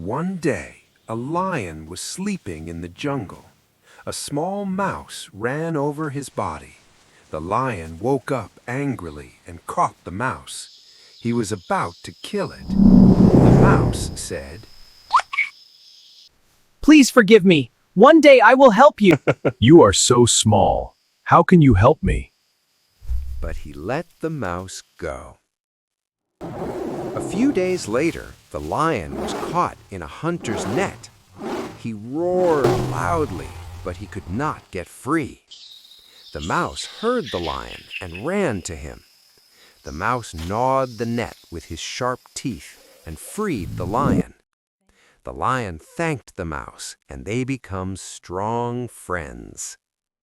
One day, a lion was sleeping in the jungle. A small mouse ran over his body. The lion woke up angrily and caught the mouse. He was about to kill it. The mouse said, Please forgive me. One day I will help you. You are so small. How can you help me? but he let the mouse go. A few days later, the lion was caught in a hunter's net. He roared loudly, but he could not get free. The mouse heard the lion and ran to him. The mouse gnawed the net with his sharp teeth and freed the lion. The lion thanked the mouse, and they become strong friends.